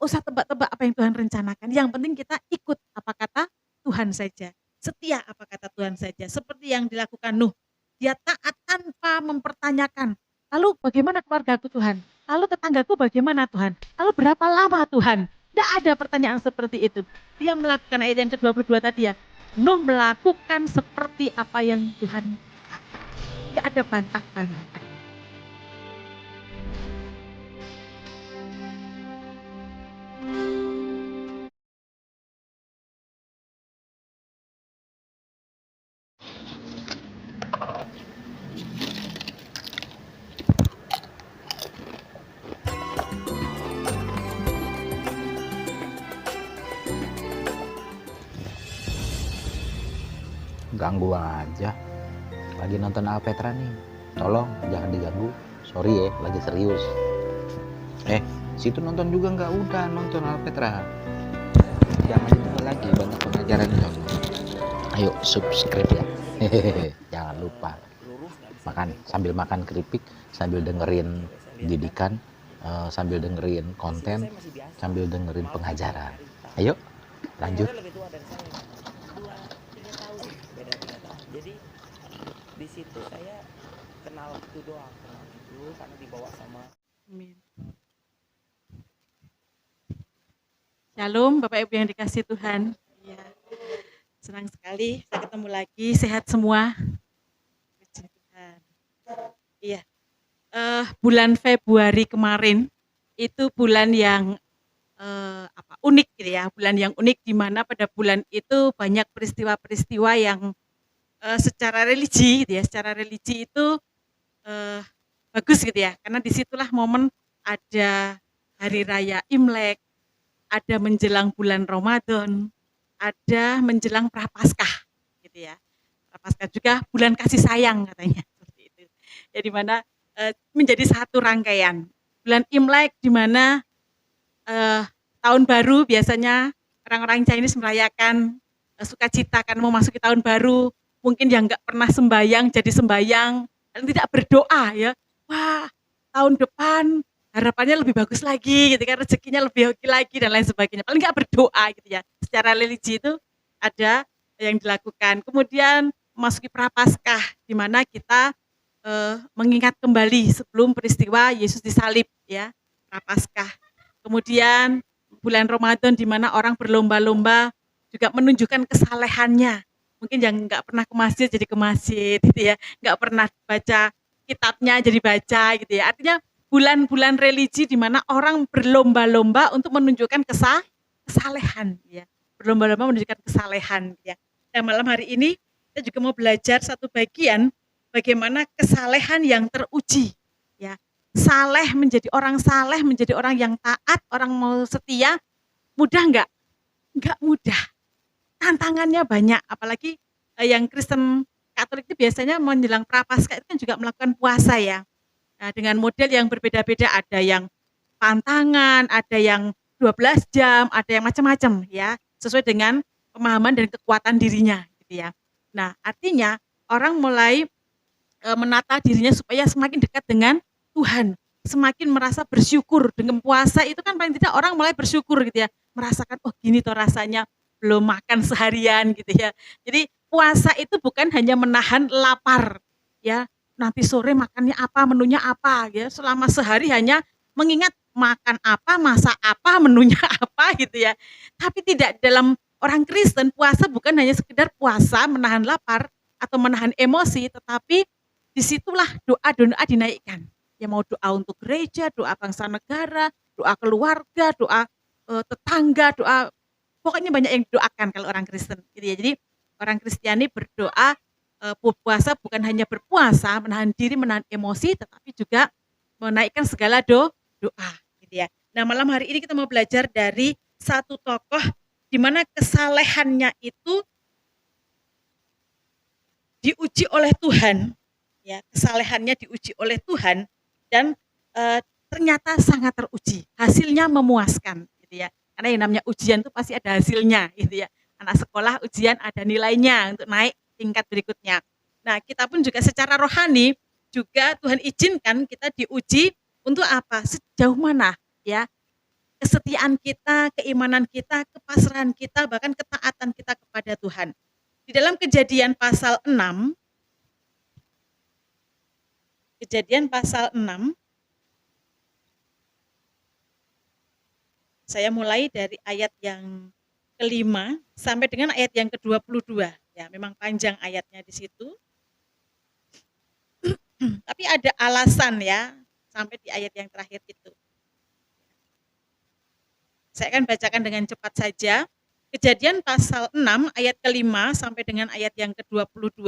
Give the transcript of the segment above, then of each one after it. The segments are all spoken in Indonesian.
usah tebak-tebak apa yang Tuhan rencanakan, yang penting kita ikut apa kata Tuhan saja, setia apa kata Tuhan saja. Seperti yang dilakukan Nuh, dia taat tanpa mempertanyakan, lalu bagaimana keluargaku Tuhan? Lalu tetanggaku bagaimana Tuhan? Lalu berapa lama Tuhan? Tidak ada pertanyaan seperti itu. Dia melakukan ayat yang ke-22 tadi ya. Nuh melakukan seperti apa yang Tuhan. Tidak ada bantah-bantah. Ganggu aja. Lagi nonton Alpetra nih. Tolong jangan diganggu. Sorry ya, lagi serius. Situ nonton juga nggak? Udah nonton Alpetra. Jangan lupa lagi banyak pengajarannya. Ayo subscribe ya. Jangan lupa. Sambil makan keripik, sambil dengerin didikan, sambil dengerin konten, sambil dengerin pengajaran. Ayo lanjut. Jadi di situ saya kenal itu doang, karena dibawa sama. Amin. Shalom Bapak Ibu yang dikasih Tuhan. Ya, senang sekali bisa ketemu lagi, sehat semua. Puji Tuhan. Iya, bulan Februari kemarin itu bulan yang unik gitu ya, bulan yang unik di mana pada bulan itu banyak peristiwa-peristiwa yang secara religi gitu ya, secara religi itu bagus gitu ya, karena disitulah momen ada hari raya Imlek, ada menjelang bulan Ramadan, ada menjelang Prapaskah gitu ya. Prapaskah juga bulan kasih sayang katanya seperti itu. Ya di mana menjadi satu rangkaian. Bulan Imlek di mana tahun baru biasanya orang-orang Chinese merayakan sukacita kan memasuki tahun baru. Mungkin yang nggak pernah sembayang jadi sembayang dan tidak berdoa ya. Wah, tahun depan harapannya lebih bagus lagi gitu kan, rezekinya lebih hoki lagi dan lain sebagainya. Paling nggak berdoa gitu ya. Secara religi itu ada yang dilakukan. Kemudian memasuki Prapaskah di mana kita mengingat kembali sebelum peristiwa Yesus disalib ya, Prapaskah. Kemudian bulan Ramadan di mana orang berlomba-lomba juga menunjukkan kesalehannya. Mungkin yang nggak pernah ke masjid jadi ke masjid gitu ya, nggak pernah baca kitabnya jadi baca gitu ya. Artinya bulan-bulan religi di mana orang berlomba-lomba untuk menunjukkan kesalehan ya. Berlomba-lomba menunjukkan kesalehan ya. Dan malam hari ini kita juga mau belajar satu bagian bagaimana kesalehan yang teruji ya. Saleh menjadi orang yang taat, orang mau setia, mudah nggak? Nggak mudah. Tantangannya banyak, apalagi yang Kristen Katolik itu biasanya menjelang Prapaskah itu kan juga melakukan puasa ya. Nah, dengan model yang berbeda-beda, ada yang pantangan, ada yang 12 jam, ada yang macam-macam ya, sesuai dengan pemahaman dan kekuatan dirinya gitu ya. Nah, artinya orang mulai menata dirinya supaya semakin dekat dengan Tuhan, semakin merasa bersyukur. Dengan puasa itu kan paling tidak orang mulai bersyukur gitu ya, merasakan oh gini tuh rasanya belum makan seharian gitu ya. Jadi puasa itu bukan hanya menahan lapar ya, nanti sore makannya apa, menunya apa ya, selama sehari hanya mengingat makan apa, masak apa, menunya apa gitu ya. Tapi tidak, dalam orang Kristen puasa bukan hanya sekedar puasa menahan lapar atau menahan emosi, tetapi disitulah doa-doa dinaikkan. Ya mau doa untuk gereja, doa bangsa negara, doa keluarga, doa tetangga, doa pokoknya banyak yang didoakan kalau orang Kristen gitu ya. Jadi orang Kristiani berdoa, puasa bukan hanya berpuasa, menahan diri, menahan emosi, tetapi juga menaikkan segala doa gitu ya. Nah, malam hari ini kita mau belajar dari satu tokoh di mana kesalehannya itu diuji oleh Tuhan, ya, kesalehannya diuji oleh Tuhan dan ternyata sangat teruji, hasilnya memuaskan gitu ya. Karena yang namanya ujian itu pasti ada hasilnya gitu ya. Anak sekolah ujian ada nilainya untuk naik tingkat berikutnya. Nah, kita pun juga secara rohani juga Tuhan izinkan kita diuji untuk apa? Sejauh mana ya kesetiaan kita, keimanan kita, kepasrahan kita, bahkan ketaatan kita kepada Tuhan. Di dalam Kejadian pasal 6, saya mulai dari ayat yang kelima sampai dengan ayat yang ke-22. Ya, memang panjang ayatnya di situ. Tapi ada alasan ya sampai di ayat yang terakhir itu. Saya akan bacakan dengan cepat saja. Kejadian pasal 6 ayat kelima sampai dengan ayat yang ke-22.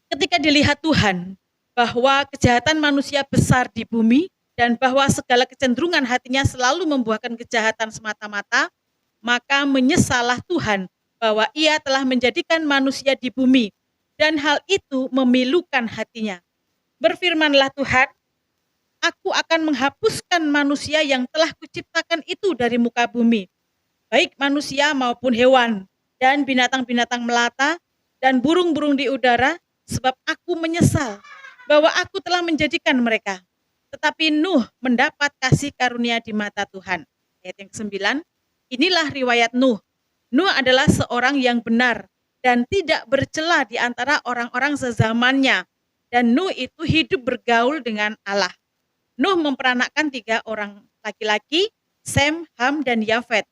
Ketika dilihat Tuhan bahwa kejahatan manusia besar di bumi dan bahwa segala kecenderungan hatinya selalu membuahkan kejahatan semata-mata, maka menyesallah Tuhan bahwa ia telah menjadikan manusia di bumi dan hal itu memilukan hatinya. Berfirmanlah Tuhan, aku akan menghapuskan manusia yang telah kuciptakan itu dari muka bumi, baik manusia maupun hewan, dan binatang-binatang melata, dan burung-burung di udara, sebab aku menyesal bahwa aku telah menjadikan mereka. Tetapi Nuh mendapat kasih karunia di mata Tuhan. Ayat yang ke-9, inilah riwayat Nuh. Nuh adalah seorang yang benar dan tidak bercela di antara orang-orang sezamannya. Dan Nuh itu hidup bergaul dengan Allah. Nuh memperanakkan 3 orang laki-laki, Sem, Ham, dan Yafet.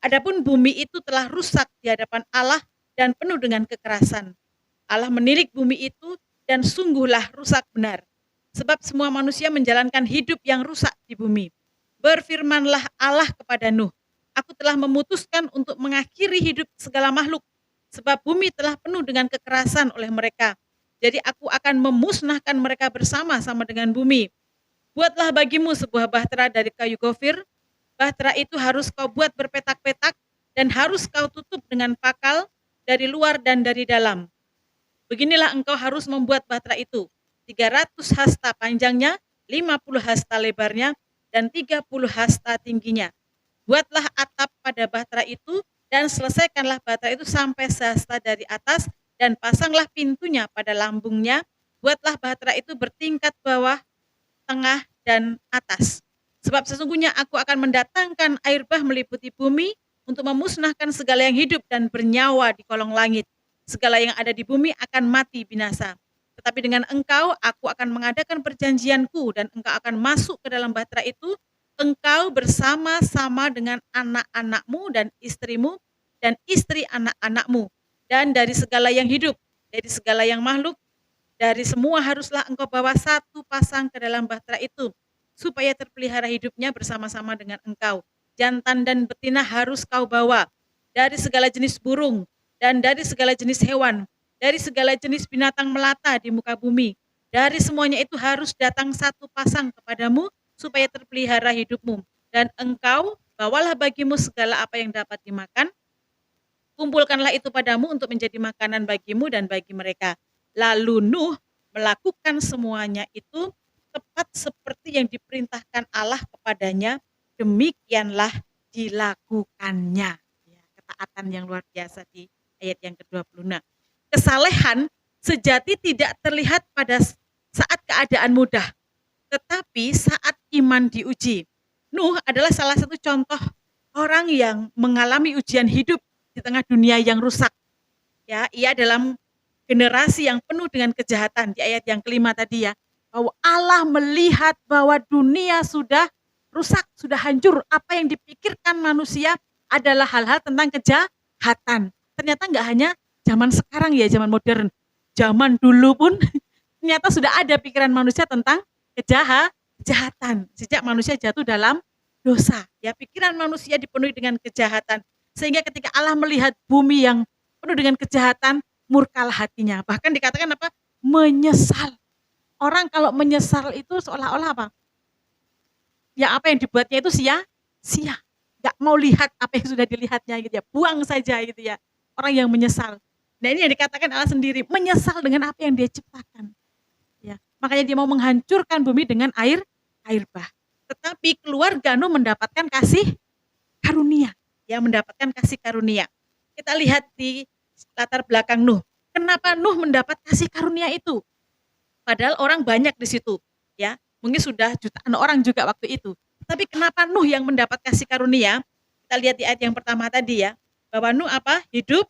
Adapun bumi itu telah rusak di hadapan Allah dan penuh dengan kekerasan. Allah menilik bumi itu dan sungguhlah rusak benar. Sebab semua manusia menjalankan hidup yang rusak di bumi. Berfirmanlah Allah kepada Nuh, aku telah memutuskan untuk mengakhiri hidup segala makhluk, sebab bumi telah penuh dengan kekerasan oleh mereka. Jadi aku akan memusnahkan mereka bersama-sama dengan bumi. Buatlah bagimu sebuah bahtera dari kayu gofir. Bahtera itu harus kau buat berpetak-petak dan harus kau tutup dengan pakal dari luar dan dari dalam. Beginilah engkau harus membuat bahtera itu. 300 hasta panjangnya, 50 hasta lebarnya, dan 30 hasta tingginya. Buatlah atap pada bahtera itu dan selesaikanlah bahtera itu sampai sehasta dari atas dan pasanglah pintunya pada lambungnya. Buatlah bahtera itu bertingkat bawah, tengah, dan atas. Sebab sesungguhnya aku akan mendatangkan air bah meliputi bumi untuk memusnahkan segala yang hidup dan bernyawa di kolong langit. Segala yang ada di bumi akan mati binasa. Tetapi dengan engkau aku akan mengadakan perjanjianku dan engkau akan masuk ke dalam bahtera itu, engkau bersama-sama dengan anak-anakmu dan istrimu dan istri anak-anakmu. Dan dari segala yang hidup, dari segala yang makhluk, dari semua haruslah engkau bawa 1 pasang ke dalam bahtera itu, supaya terpelihara hidupnya bersama-sama dengan engkau. Jantan dan betina harus kau bawa, dari segala jenis burung, dan dari segala jenis hewan, dari segala jenis binatang melata di muka bumi. Dari semuanya itu harus datang 1 pasang kepadamu, supaya terpelihara hidupmu. Dan engkau bawalah bagimu segala apa yang dapat dimakan, kumpulkanlah itu padamu untuk menjadi makanan bagimu dan bagi mereka. Lalu Nuh melakukan semuanya itu tepat seperti yang diperintahkan Allah kepadanya, demikianlah dilakukannya. Ya, ketaatan yang luar biasa di ayat yang ke-20. Kesalehan sejati tidak terlihat pada saat keadaan mudah, tetapi saat iman diuji. Nuh adalah salah satu contoh orang yang mengalami ujian hidup di tengah dunia yang rusak. Ya, ia dalam generasi yang penuh dengan kejahatan di ayat yang kelima tadi ya. Bahwa Allah melihat bahwa dunia sudah rusak, sudah hancur. Apa yang dipikirkan manusia adalah hal-hal tentang kejahatan. Ternyata nggak hanya zaman sekarang ya, zaman modern. Zaman dulu pun ternyata sudah ada pikiran manusia tentang kejahatan. Sejak manusia jatuh dalam dosa. Ya, pikiran manusia dipenuhi dengan kejahatan. Sehingga ketika Allah melihat bumi yang penuh dengan kejahatan, murkalah hatinya. Bahkan dikatakan apa? Menyesal. Orang kalau menyesal itu seolah-olah apa? Ya apa yang dibuatnya itu sia-sia. Gak mau lihat apa yang sudah dilihatnya gitu ya. Buang saja gitu ya. Orang yang menyesal. Nah ini yang dikatakan Allah sendiri. Menyesal dengan apa yang dia ciptakan. Ya, makanya dia mau menghancurkan bumi dengan air bah. Tetapi keluarga Nuh mendapatkan kasih karunia. Ya, mendapatkan kasih karunia. Kita lihat di latar belakang Nuh. Kenapa Nuh mendapat kasih karunia itu? Padahal orang banyak di situ, ya. Mungkin sudah jutaan orang juga waktu itu. Tapi kenapa Nuh yang mendapat kasih karunia? Kita lihat di ayat yang pertama tadi ya, bahwa Nuh apa? Hidup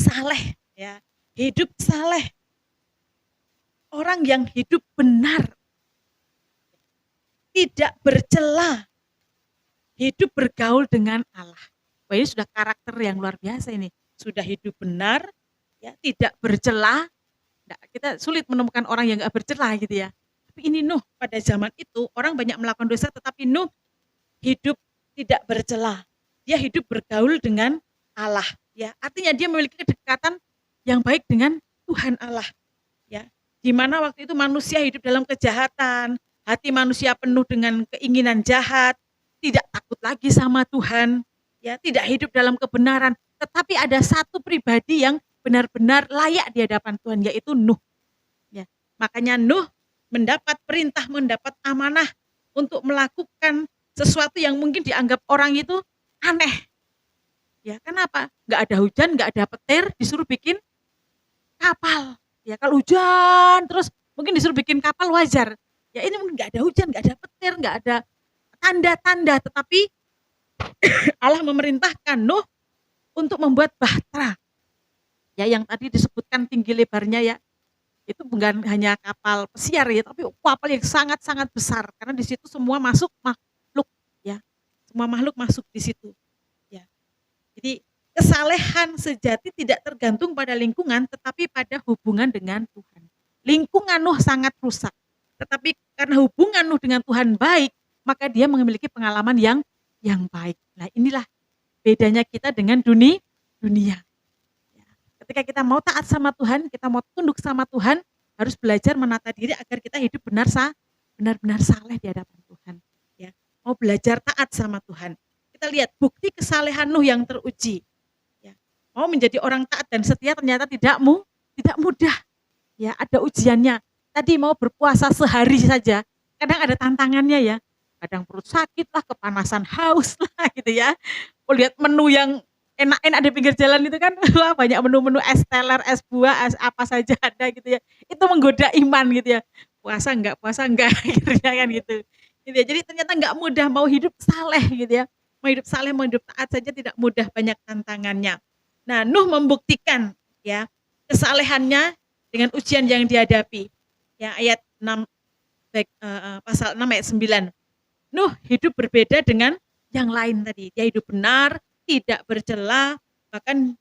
saleh ya. Hidup saleh. Orang yang hidup benar, tidak bercela, hidup bergaul dengan Allah. Wah, ini sudah karakter yang luar biasa ini. Sudah hidup benar, ya, tidak bercela. Kita sulit menemukan orang yang nggak bercela gitu ya. Tapi ini Nuh, pada zaman itu orang banyak melakukan dosa, tetapi Nuh hidup tidak bercela. Dia hidup bergaul dengan Allah. Ya, artinya dia memiliki kedekatan yang baik dengan Tuhan Allah. Ya, di mana waktu itu manusia hidup dalam kejahatan, hati manusia penuh dengan keinginan jahat, tidak takut lagi sama Tuhan, ya, tidak hidup dalam kebenaran. Tetapi ada satu pribadi yang benar-benar layak di hadapan Tuhan, yaitu Nuh. Ya, makanya Nuh mendapat perintah, mendapat amanah untuk melakukan sesuatu yang mungkin dianggap orang itu aneh. Ya, kenapa? Nggak ada hujan, nggak ada petir, disuruh bikin kapal. Ya, kalau hujan terus mungkin disuruh bikin kapal wajar. Ya, ini mungkin nggak ada hujan, nggak ada petir, nggak ada tanda-tanda, tetapi Allah memerintahkan Nuh untuk membuat bahtera. Ya, yang tadi disebutkan tinggi lebarnya ya, itu bukan hanya kapal pesiar ya, tapi kapal yang sangat-sangat besar karena di situ semua masuk makhluk ya. Semua makhluk masuk di situ. Ya. Jadi kesalehan sejati tidak tergantung pada lingkungan, tetapi pada hubungan dengan Tuhan. Lingkungan Nuh sangat rusak, tetapi karena hubungan Nuh dengan Tuhan baik, maka dia memiliki pengalaman yang baik. Nah, inilah bedanya kita dengan dunia. Ketika kita mau taat sama Tuhan, kita mau tunduk sama Tuhan, harus belajar menata diri agar kita hidup benar-benar saleh di hadapan Tuhan. Ya, mau belajar taat sama Tuhan. Kita lihat bukti kesalehan Nuh yang teruji. Mau menjadi orang taat dan setia ternyata tidak mudah. Ya, ada ujiannya. Tadi mau berpuasa sehari saja, kadang ada tantangannya ya. Kadang perut sakit lah, kepanasan, haus lah gitu ya. Lihat menu yang enak-enak di pinggir jalan itu kan, wah banyak menu-menu es teler, es buah, es apa saja ada gitu ya. Itu menggoda iman gitu ya. Puasa enggak, akhirnya kan gitu. Gitu ya. Jadi ternyata enggak mudah mau hidup saleh gitu ya. Mau hidup saleh, mau hidup taat saja tidak mudah, banyak tantangannya. Nah, Nuh membuktikan ya kesalehannya dengan ujian yang dihadapi. Ya, ayat 6 pasal 6 ayat 9. Nuh hidup berbeda dengan yang lain tadi. Dia hidup benar, tidak bercela, bahkan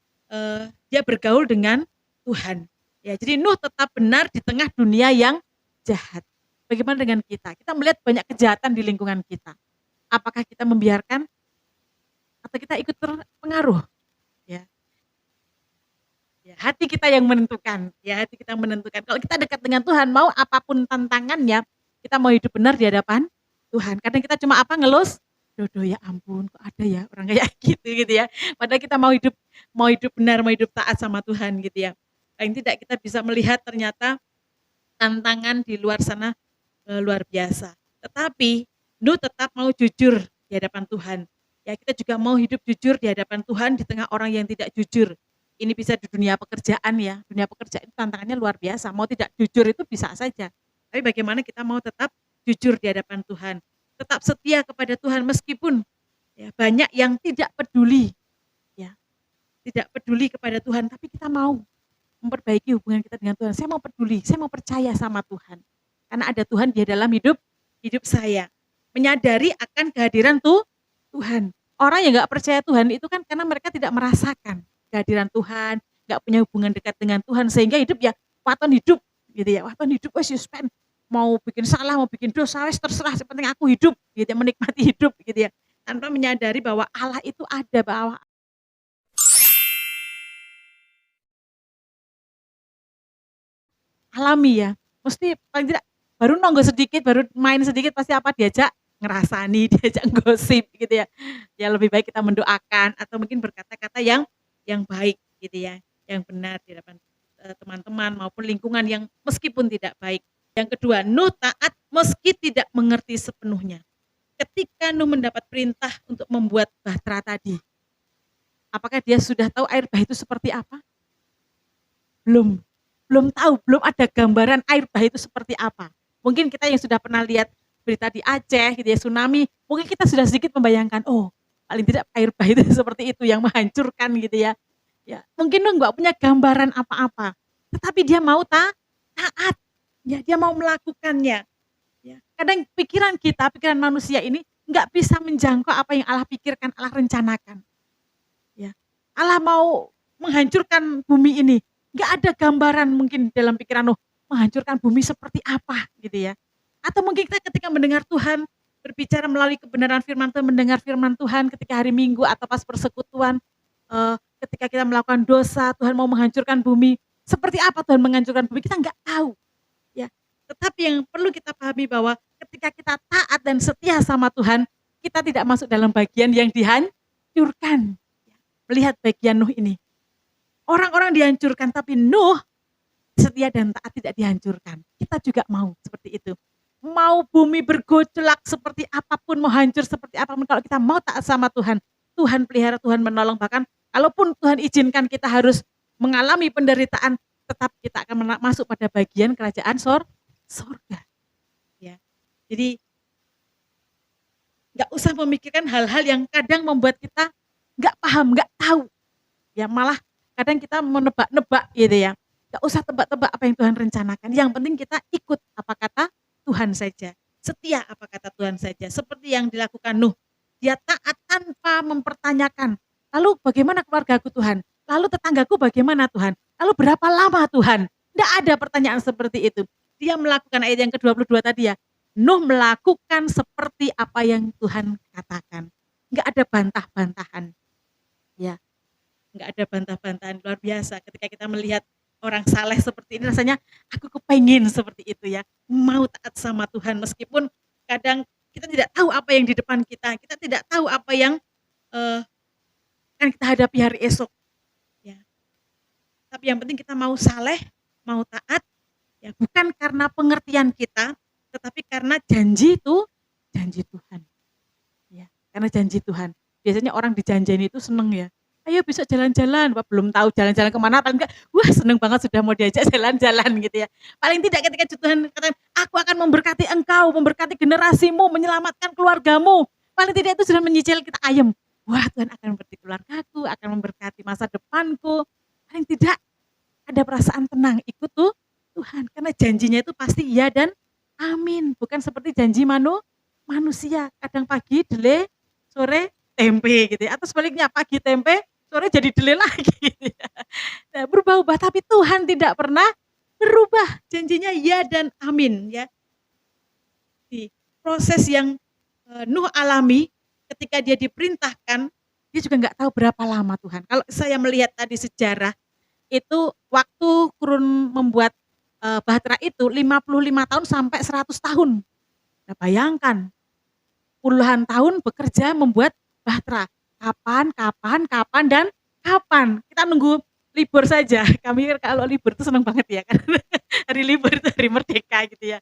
dia bergaul dengan Tuhan. Ya, jadi Nuh tetap benar di tengah dunia yang jahat. Bagaimana dengan kita? Kita melihat banyak kejahatan di lingkungan kita. Apakah kita membiarkan atau kita ikut terpengaruh? Ya. Ya, hati kita yang menentukan, ya hati kita menentukan. Kalau kita dekat dengan Tuhan, mau apapun tantangannya, kita mau hidup benar di hadapan Tuhan. Kadang kita cuma ngelus, dodo ya ampun, kok ada ya orang kayak gitu ya. Padahal kita mau hidup benar, mau hidup taat sama Tuhan gitu ya. Paling tidak kita bisa melihat ternyata tantangan di luar sana luar biasa. Tetapi Nuh tetap mau jujur di hadapan Tuhan. Ya, kita juga mau hidup jujur di hadapan Tuhan di tengah orang yang tidak jujur. Ini bisa di dunia pekerjaan ya. Dunia pekerjaan itu tantangannya luar biasa. Mau tidak jujur itu bisa saja. Tapi bagaimana kita mau tetap jujur di hadapan Tuhan. Tetap setia kepada Tuhan meskipun ya, banyak yang tidak peduli. Ya, tidak peduli kepada Tuhan. Tapi kita mau memperbaiki hubungan kita dengan Tuhan. Saya mau peduli, saya mau percaya sama Tuhan. Karena ada Tuhan di dalam hidup saya. Menyadari akan kehadiran Tuhan. Orang yang gak percaya Tuhan itu kan karena mereka tidak merasakan kehadiran Tuhan, nggak punya hubungan dekat dengan Tuhan, sehingga hidup ya waton hidup gitu ya, waton hidup wes spend, mau bikin salah, mau bikin dosa wes terserah, sepenting aku hidup gitu ya, menikmati hidup gitu ya, tanpa menyadari bahwa Allah itu ada, bahwa alami ya, mesti paling tidak baru nonggo sedikit, baru main sedikit pasti apa diajak ngerasani, diajak gosip gitu ya. Ya lebih baik kita mendoakan atau mungkin berkata-kata yang baik gitu ya, yang benar di hadapan teman-teman maupun lingkungan yang meskipun tidak baik. Yang kedua, Nuh taat meski tidak mengerti sepenuhnya. Ketika Nuh mendapat perintah untuk membuat bahtera tadi, apakah dia sudah tahu air bah itu seperti apa? Belum tahu, belum ada gambaran air bah itu seperti apa. Mungkin kita yang sudah pernah lihat berita di Aceh gitu ya, tsunami, mungkin kita sudah sedikit membayangkan, oh paling tidak air bah itu seperti itu yang menghancurkan gitu ya. Ya, mungkin Nuh nggak punya gambaran apa-apa, tetapi dia mau taat, ya dia mau melakukannya. Ya. Kadang pikiran manusia ini nggak bisa menjangkau apa yang Allah pikirkan, Allah rencanakan. Ya. Allah mau menghancurkan bumi ini, nggak ada gambaran mungkin dalam pikiran Nuh menghancurkan bumi seperti apa gitu ya. Atau mungkin kita ketika mendengar Tuhan berbicara melalui kebenaran firman Tuhan, mendengar firman Tuhan ketika hari Minggu atau pas persekutuan, ketika kita melakukan dosa, Tuhan mau menghancurkan bumi. Seperti apa Tuhan menghancurkan bumi? Kita nggak tahu. Ya. Tetapi yang perlu kita pahami bahwa ketika kita taat dan setia sama Tuhan, kita tidak masuk dalam bagian yang dihancurkan. Melihat bagian Nuh ini. Orang-orang dihancurkan, tapi Nuh setia dan taat tidak dihancurkan. Kita juga mau seperti itu. Mau bumi bergejolak seperti apapun, mau hancur seperti apapun, kalau kita mau taat sama Tuhan, Tuhan pelihara, Tuhan menolong. Bahkan kalaupun Tuhan izinkan kita harus mengalami penderitaan, tetap kita akan masuk pada bagian kerajaan sorga. Ya. Jadi nggak usah memikirkan hal-hal yang kadang membuat kita nggak paham, nggak tahu. Ya malah kadang kita menebak-nebak gitu ya. Nggak usah tebak-tebak apa yang Tuhan rencanakan. Yang penting kita ikut apa kata Tuhan saja. Setia apa kata Tuhan saja. Seperti yang dilakukan Nuh. Dia taat tanpa mempertanyakan. Lalu bagaimana keluargaku Tuhan? Lalu tetanggaku bagaimana Tuhan? Lalu berapa lama Tuhan? Tidak ada pertanyaan seperti itu. Dia melakukan ayat yang ke-22 tadi ya. Nuh melakukan seperti apa yang Tuhan katakan. Nggak ada bantah-bantahan. Ya, nggak ada bantah-bantahan, luar biasa. Ketika kita melihat orang saleh seperti ini, rasanya aku kepengen seperti itu ya. Mau taat sama Tuhan meskipun kadang kita tidak tahu apa yang di depan kita. Kita tidak tahu apa yang akan kita hadapi hari esok. Ya. Tapi yang penting kita mau saleh, mau taat, ya bukan karena pengertian kita, tetapi karena janji itu janji Tuhan. Ya, karena janji Tuhan. Biasanya orang dijanjini itu seneng ya. Ayo besok jalan-jalan, wah belum tahu jalan-jalan kemana, paling enggak, wah seneng banget sudah mau diajak jalan-jalan gitu ya. Paling tidak ketika Tuhan katakan, aku akan memberkati engkau, memberkati generasimu, menyelamatkan keluargamu. Paling tidak itu sudah menyicil kita ayem. Wah Tuhan akan memberkati keluargaku, akan memberkati masa depanku. Paling tidak ada perasaan tenang, ikut tuh Tuhan. Karena janjinya itu pasti iya dan amin. Bukan seperti janji manusia. Kadang pagi delay, sore tempe gitu ya. Atau sebaliknya pagi tempe, sore jadi delay lagi gitu ya. Nah, berubah-ubah, tapi Tuhan tidak pernah berubah. Janjinya ya dan amin ya. Di proses yang Nuh alami ketika dia diperintahkan, dia juga nggak tahu berapa lama Tuhan. Kalau saya melihat tadi sejarah, itu waktu kurun membuat Bahtera itu 55 tahun sampai 100 tahun. Nah, bayangkan, puluhan tahun bekerja membuat Bahtera. Kapan, dan kapan. Kita nunggu libur saja. Kami kalau libur itu senang banget ya kan. Hari libur itu hari merdeka gitu ya.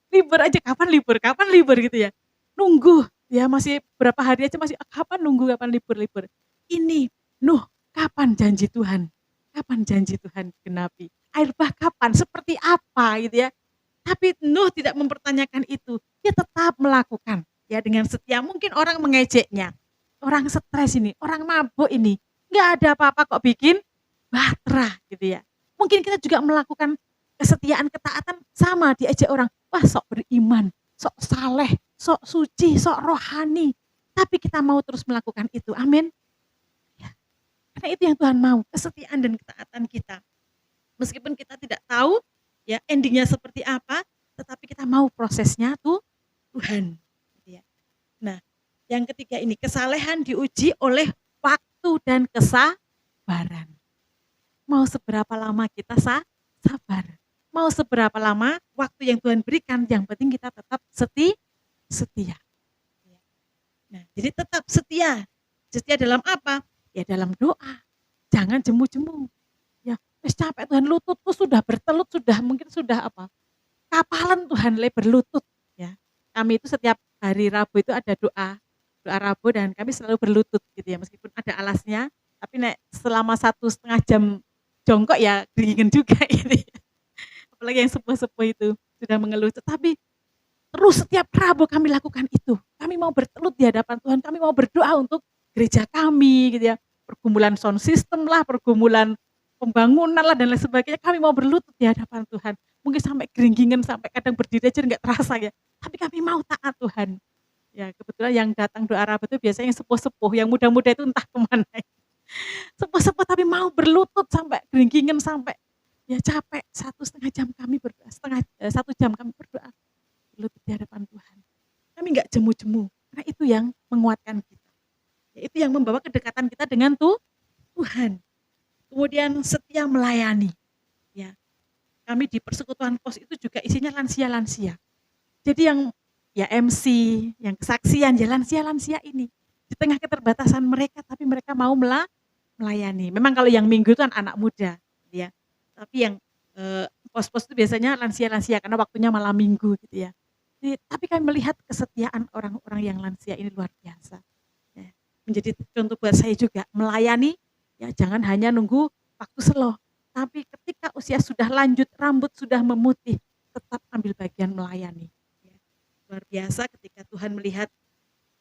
Libur aja, kapan libur gitu ya. Nunggu, ya masih berapa hari aja masih kapan nunggu, kapan libur. Ini, Nuh, kapan janji Tuhan? Kapan janji Tuhan genapi? Air bah kapan? Seperti apa gitu ya. Tapi Nuh tidak mempertanyakan itu. Dia tetap melakukan. Ya dengan setia, mungkin orang mengejeknya. Orang stres ini, orang mabuk ini, nggak ada apa-apa kok bikin Bahtera gitu ya. Mungkin kita juga melakukan kesetiaan, ketaatan sama, diajak orang, wah sok beriman, sok saleh, sok suci, sok rohani. Tapi kita mau terus melakukan itu, amin. Ya. Karena itu yang Tuhan mau, kesetiaan dan ketaatan kita. Meskipun kita tidak tahu ya endingnya seperti apa, tetapi kita mau prosesnya tuh Tuhan. Ya. Nah, yang ketiga ini, kesalehan diuji oleh waktu dan kesabaran. Mau seberapa lama kita sabar. Mau seberapa lama waktu yang Tuhan berikan, yang penting kita tetap setia. Nah, jadi tetap setia. Setia dalam apa? Ya dalam doa. Jangan jemu-jemu. Ya, wis capek Tuhan, lututku sudah bertelut, mungkin sudah apa? Kapalan Tuhan berlutut. Ya, kami itu setiap hari Rabu itu ada doa Rabu dan kami selalu berlutut gitu ya, meskipun ada alasnya, tapi selama 1,5 jam jongkok ya dingin juga gitu ya. Apalagi yang sepuh-sepuh itu sudah mengeluh, tetapi Terus setiap Rabu kami lakukan itu. Kami mau bertelut di hadapan Tuhan, kami mau berdoa untuk gereja kami gitu ya. Pergumulan sound system lah, pergumulan pembangunan lah dan lain sebagainya. Kami mau berlutut di hadapan Tuhan. Mungkin sampai geringgingan, sampai kadang berdiri aja nggak terasa ya. Tapi kami mau taat Tuhan. Ya kebetulan yang datang doa Rabu itu biasanya yang sepuh-sepuh, yang muda-muda itu entah kemana. Sepuh-sepuh tapi mau berlutut sampai geringgingan, sampai ya capek 1,5 jam kami berdoa, 1 jam kami berdoa berlutut di hadapan Tuhan. Kami nggak jemu-jemu, karena itu yang menguatkan kita. Ya, itu yang membawa kedekatan kita dengan Tuhan. Kemudian setia melayani. Ya, kami di persekutuan pos itu juga isinya lansia-lansia. Jadi yang ya MC, yang kesaksian, ya lansia-lansia ini. Di tengah keterbatasan mereka, tapi mereka mau melayani. Memang kalau yang minggu itu kan anak muda, ya. Tapi yang pos-pos itu biasanya lansia-lansia karena waktunya malam minggu gitu ya. Jadi, tapi kami melihat kesetiaan orang-orang yang lansia ini luar biasa. Ya, menjadi contoh buat saya juga melayani. Ya jangan hanya nunggu waktu slow, tapi ketika usia sudah lanjut, rambut sudah memutih, tetap ambil bagian melayani. Ya, luar biasa ketika Tuhan melihat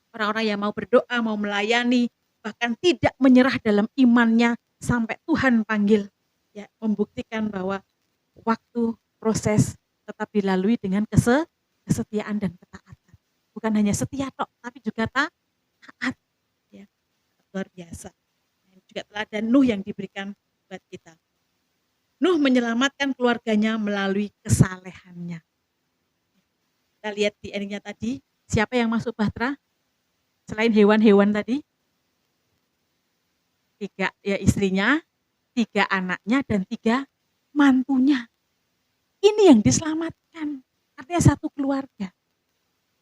orang-orang yang mau berdoa, mau melayani, bahkan tidak menyerah dalam imannya sampai Tuhan panggil. Ya, membuktikan bahwa waktu proses tetap dilalui dengan kesetiaan dan ketaatan. Bukan hanya setia tok, tapi juga taat. Ya, luar biasa. Juga teladan Nuh yang diberikan buat kita. Nuh menyelamatkan keluarganya melalui kesalehannya. Kita lihat di endingnya tadi, siapa yang masuk bahtera? Selain hewan-hewan tadi, 3 ya istrinya, 3 anaknya, dan 3 mantunya. Ini yang diselamatkan, artinya satu keluarga.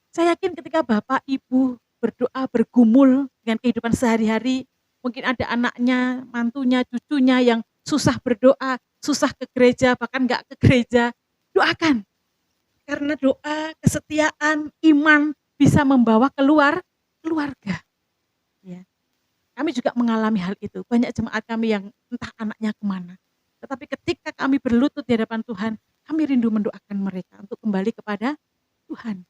Saya yakin ketika Bapak, Ibu berdoa, bergumul dengan kehidupan sehari-hari, mungkin ada anaknya, mantunya, cucunya yang susah berdoa, susah ke gereja, bahkan nggak ke gereja, doakan. Karena doa, kesetiaan, iman bisa membawa keluarga. Ya. Kami juga mengalami hal itu. Banyak jemaat kami yang entah anaknya kemana. Tetapi ketika kami berlutut di hadapan Tuhan, kami rindu mendoakan mereka untuk kembali kepada Tuhan.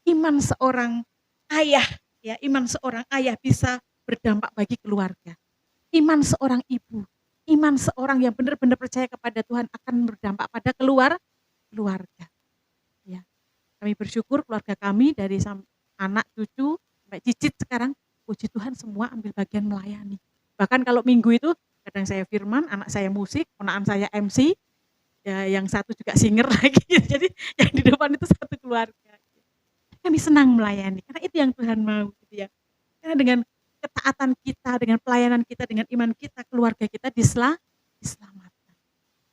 Iman seorang ayah, ya iman seorang ayah bisa berdampak bagi keluarga. Iman seorang ibu, iman seorang yang benar-benar percaya kepada Tuhan akan berdampak pada keluarga. Ya, kami bersyukur keluarga kami dari anak, cucu, sampai cicit sekarang, puji Tuhan semua ambil bagian melayani. Bahkan kalau minggu itu kadang saya firman, anak saya musik, ponakan saya MC, ya yang satu juga singer lagi. Jadi yang di depan itu satu keluarga. Kami senang melayani, karena itu yang Tuhan mau gitu ya. Karena dengan ketaatan kita, dengan pelayanan kita, dengan iman kita, keluarga kita diselamatkan.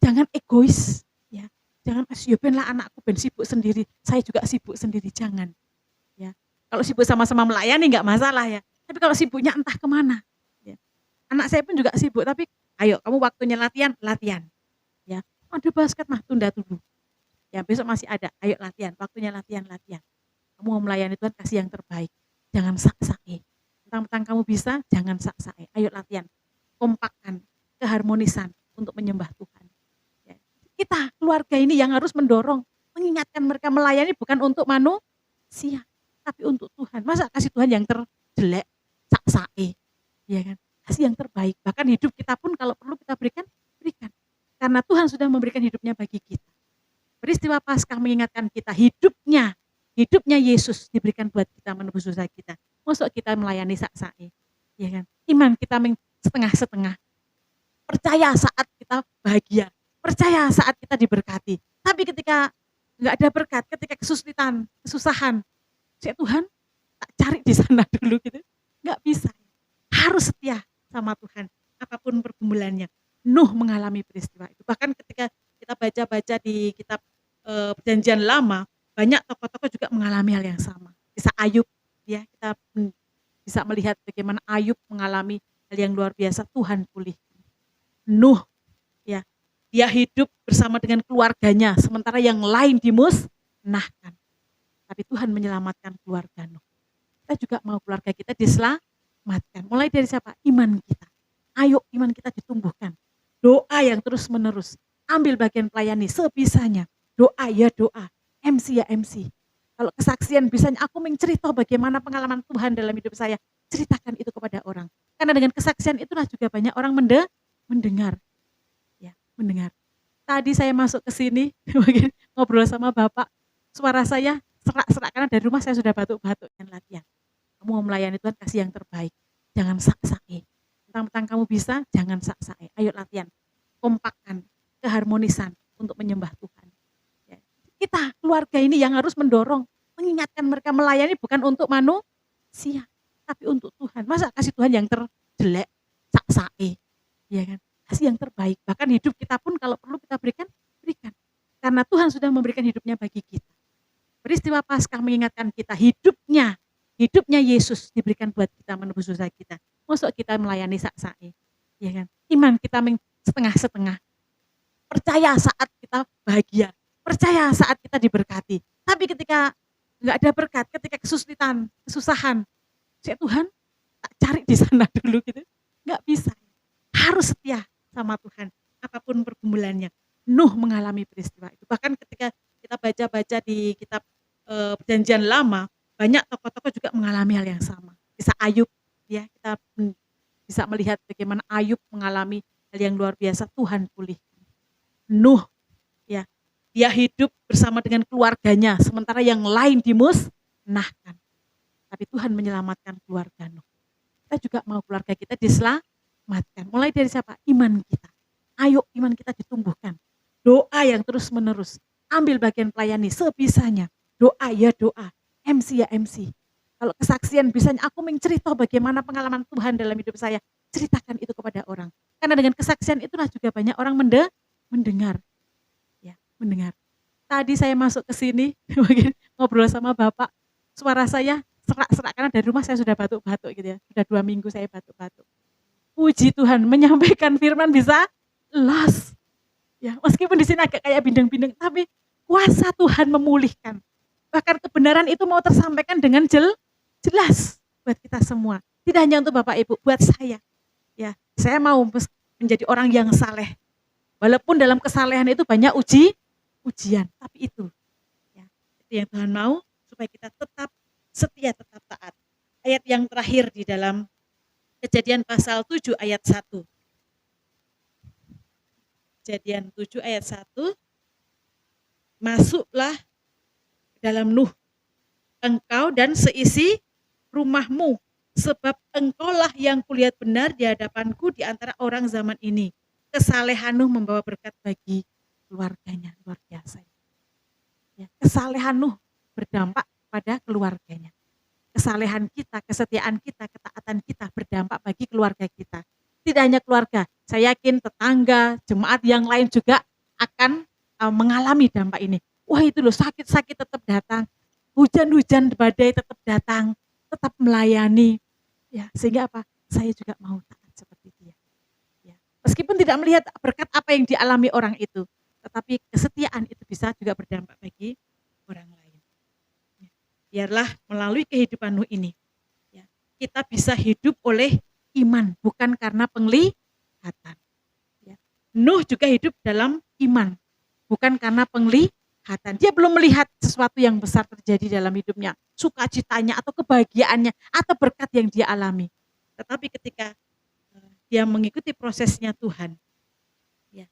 Jangan egois, ya. Jangan lah anakku ben sibuk sendiri, saya juga sibuk sendiri, jangan. Ya. Kalau sibuk sama-sama melayani nggak masalah ya. Tapi kalau sibuknya entah kemana, ya. Anak saya pun juga sibuk, tapi ayo kamu waktunya latihan. Ya. Ada basket mah tunda dulu. Ya besok masih ada, ayo latihan, waktunya latihan. Kamu mau melayani Tuhan, kasih yang terbaik. Jangan sak-sae. Tentang kamu bisa, jangan sak-sae. Ayo latihan. Kompakkan, keharmonisan untuk menyembah Tuhan. Ya. Kita, keluarga ini yang harus mendorong, mengingatkan mereka melayani bukan untuk manusia, tapi untuk Tuhan. Masa kasih Tuhan yang terjelek, sak-sae. Ya kan? Kasih yang terbaik. Bahkan hidup kita pun kalau perlu kita berikan. Karena Tuhan sudah memberikan hidupnya bagi kita. Peristiwa Paskah mengingatkan kita hidupnya Yesus diberikan buat kita menebus dosa kita. Masuk kita melayani sak-sae, ya kan? Iman kita setengah-setengah. Percaya saat kita bahagia, percaya saat kita diberkati. Tapi ketika nggak ada berkat, ketika kesulitan, kesusahan, saya Tuhan tak cari di sana dulu gitu, nggak bisa. Harus setia sama Tuhan, apapun pergumulannya. Nuh mengalami peristiwa itu. Bahkan ketika kita baca-baca di kitab Perjanjian Lama, banyak tokoh-tokoh juga mengalami hal yang sama. Kisah Ayub, ya kita bisa melihat bagaimana Ayub mengalami hal yang luar biasa, Tuhan pulihkan. Nuh, ya dia hidup bersama dengan keluarganya, sementara yang lain dimusnahkan. Tapi Tuhan menyelamatkan keluarga Nuh. Kita juga mau keluarga kita diselamatkan. Mulai dari siapa? Iman kita. Ayo iman kita ditumbuhkan. Doa yang terus menerus. Ambil bagian pelayani sebisanya. Doa ya doa. MC ya MC. Kalau kesaksian bisanya aku mencerita bagaimana pengalaman Tuhan dalam hidup saya, ceritakan itu kepada orang. Karena dengan kesaksian itulah juga banyak orang mendengar, ya, mendengar. Tadi saya masuk ke sini, ngobrol sama Bapak, suara saya serak-serak karena dari rumah saya sudah batuk-batuk dan latihan. Kamu mau melayani Tuhan, kasih yang terbaik. Jangan sak-sake. Tentang kamu bisa, jangan sak-sake. Ayo latihan. Kompakkan, keharmonisan untuk menyembah Tuhan. Ya. Kita, keluarga ini yang harus mendorong, mengingatkan mereka melayani bukan untuk manusia, tapi untuk Tuhan. Masa kasih Tuhan yang terjelek, sak-sake. Ya kan? Kasih yang terbaik. Bahkan hidup kita pun kalau perlu kita berikan. Karena Tuhan sudah memberikan hidupnya bagi kita. Peristiwa Paskah mengingatkan kita hidupnya Yesus diberikan buat kita menebus dosa kita. Masuk kita melayani sak-sake, ya kan? Iman kita setengah-setengah. Percaya saat kita bahagia, percaya saat kita diberkati. Tapi ketika nggak ada berkat, ketika kesulitan, kesusahan, saya Tuhan tak cari di sana dulu gitu. Nggak bisa. Harus setia sama Tuhan, apapun pergumulannya. Nuh mengalami peristiwa itu. Bahkan ketika kita baca-baca di kitab Perjanjian Lama, banyak tokoh-tokoh juga mengalami hal yang sama. Kisah Ayub, ya kita bisa melihat bagaimana Ayub mengalami hal yang luar biasa. Tuhan pulihkan. Nuh, ya dia hidup bersama dengan keluarganya, sementara yang lain dimusnahkan. Tapi Tuhan menyelamatkan keluarga Nuh. Kita juga mau keluarga kita diselamatkan. Mulai dari siapa? Iman kita. Ayo iman kita ditumbuhkan. Doa yang terus menerus. Ambil bagian pelayani sebisanya. Doa ya doa. MC ya MC. Kalau kesaksian bisanya aku mencerita bagaimana pengalaman Tuhan dalam hidup saya. Ceritakan itu kepada orang. Karena dengan kesaksian itulah juga banyak orang mendengar. Ya, mendengar. Tadi saya masuk ke sini, ngobrol sama Bapak. Suara saya serak-serak karena dari rumah saya sudah batuk-batuk gitu ya. Sudah 2 minggu saya batuk-batuk. Puji Tuhan, menyampaikan firman bisa los. Ya, meskipun di sini agak kayak bindeng-bindeng, tapi kuasa Tuhan memulihkan. Bahkan kebenaran itu mau tersampaikan dengan jelas buat kita semua. Tidak hanya untuk Bapak Ibu, buat saya. Ya, saya mau menjadi orang yang saleh. Walaupun dalam kesalehan itu banyak ujian, tapi itu yang Tuhan mau supaya kita tetap setia, tetap taat. Ayat yang terakhir di dalam Kejadian pasal 7 ayat 1. Kejadian 7 ayat 1. Masuklah dalam Nuh, engkau dan seisi rumahmu, sebab engkaulah yang kulihat benar di hadapanku di antara orang zaman ini. Kesalehan Nuh membawa berkat bagi keluarganya, luar biasa. Ya, kesalehan Nuh berdampak pada keluarganya. Kesalehan kita, kesetiaan kita, ketaatan kita berdampak bagi keluarga kita. Tidak hanya keluarga, saya yakin tetangga, jemaat yang lain juga akan mengalami dampak ini. Wah itu loh, sakit-sakit tetap datang, hujan-hujan badai tetap datang, tetap melayani. Ya, sehingga apa? Saya juga mau taat seperti dia. Ya. Meskipun tidak melihat berkat apa yang dialami orang itu, tetapi kesetiaan itu bisa juga berdampak bagi orang lain. Ya. Biarlah melalui kehidupan Nuh ini, ya, kita bisa hidup oleh iman, bukan karena penglihatan. Ya. Nuh juga hidup dalam iman, bukan karena penglihatan. Dia belum melihat sesuatu yang besar terjadi dalam hidupnya, sukacitanya atau kebahagiaannya atau berkat yang dia alami. Tetapi ketika dia mengikuti prosesnya Tuhan, ya,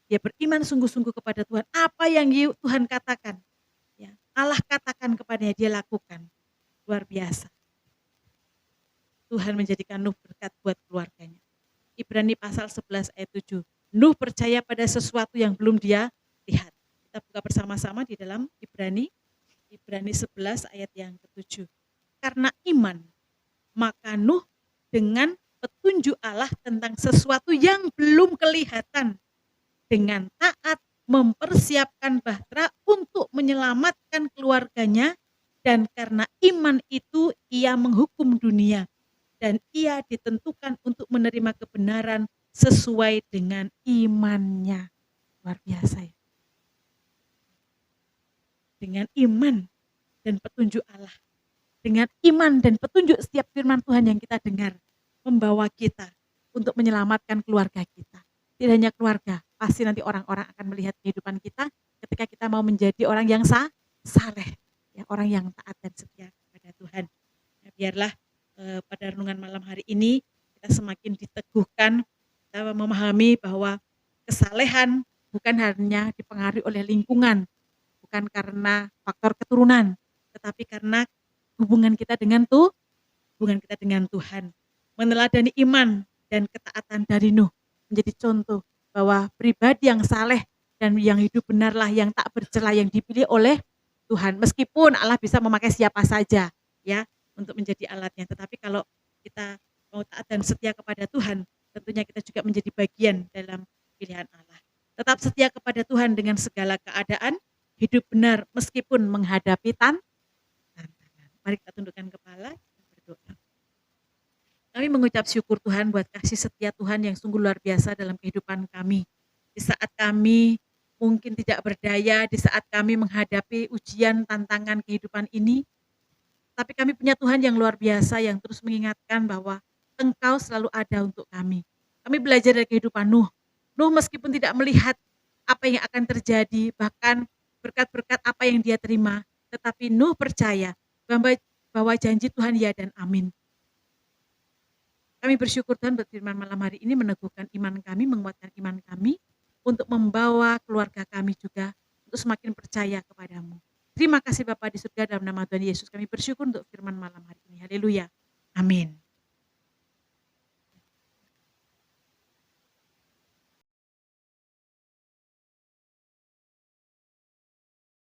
dia beriman sungguh-sungguh kepada Tuhan. Apa yang Tuhan katakan, ya, Allah katakan kepadanya, dia lakukan. Luar biasa. Tuhan menjadikan Nuh berkat buat keluarganya. Ibrani pasal 11 ayat 7. Nuh percaya pada sesuatu yang belum dia lihat. Kita buka bersama-sama di dalam Ibrani 11 ayat yang ke-7. Karena iman, maka Nuh dengan petunjuk Allah tentang sesuatu yang belum kelihatan, dengan taat mempersiapkan bahtera untuk menyelamatkan keluarganya, dan karena iman itu ia menghukum dunia, dan ia ditentukan untuk menerima kebenaran sesuai dengan imannya. Luar biasa ya. Dengan iman dan petunjuk Allah, dengan iman dan petunjuk setiap firman Tuhan yang kita dengar, membawa kita untuk menyelamatkan keluarga kita. Tidak hanya keluarga, pasti nanti orang-orang akan melihat kehidupan kita ketika kita mau menjadi orang yang saleh. ya, orang yang taat dan setia kepada Tuhan. Nah, biarlah pada renungan malam hari ini kita semakin diteguhkan, kita memahami bahwa kesalehan bukan hanya dipengaruhi oleh lingkungan, bukan karena faktor keturunan, tetapi karena hubungan kita dengan Tuhan. Meneladani iman dan ketaatan dari Nuh menjadi contoh bahwa pribadi yang saleh dan yang hidup benarlah yang tak bercela, yang dipilih oleh Tuhan. Meskipun Allah bisa memakai siapa saja ya untuk menjadi alatnya, tetapi kalau kita mau taat dan setia kepada Tuhan, tentunya kita juga menjadi bagian dalam pilihan Allah. Tetap setia kepada Tuhan dengan segala keadaan, hidup benar meskipun menghadapi tantangan. Mari kita tundukkan kepala, kita berdoa. Kami mengucap syukur Tuhan buat kasih setia Tuhan yang sungguh luar biasa dalam kehidupan kami. Di saat kami mungkin tidak berdaya, di saat kami menghadapi ujian tantangan kehidupan ini, tapi kami punya Tuhan yang luar biasa yang terus mengingatkan bahwa Engkau selalu ada untuk kami. Kami belajar dari kehidupan Nuh. Nuh meskipun tidak melihat apa yang akan terjadi, bahkan berkat-berkat apa yang dia terima, tetapi Nuh percaya bahwa janji Tuhan ya dan amin. Kami bersyukur Tuhan buat firman malam hari ini meneguhkan iman kami, menguatkan iman kami, untuk membawa keluarga kami juga untuk semakin percaya kepadamu. Terima kasih Bapa di surga, dalam nama Tuhan Yesus kami bersyukur untuk firman malam hari ini. Haleluya. Amin.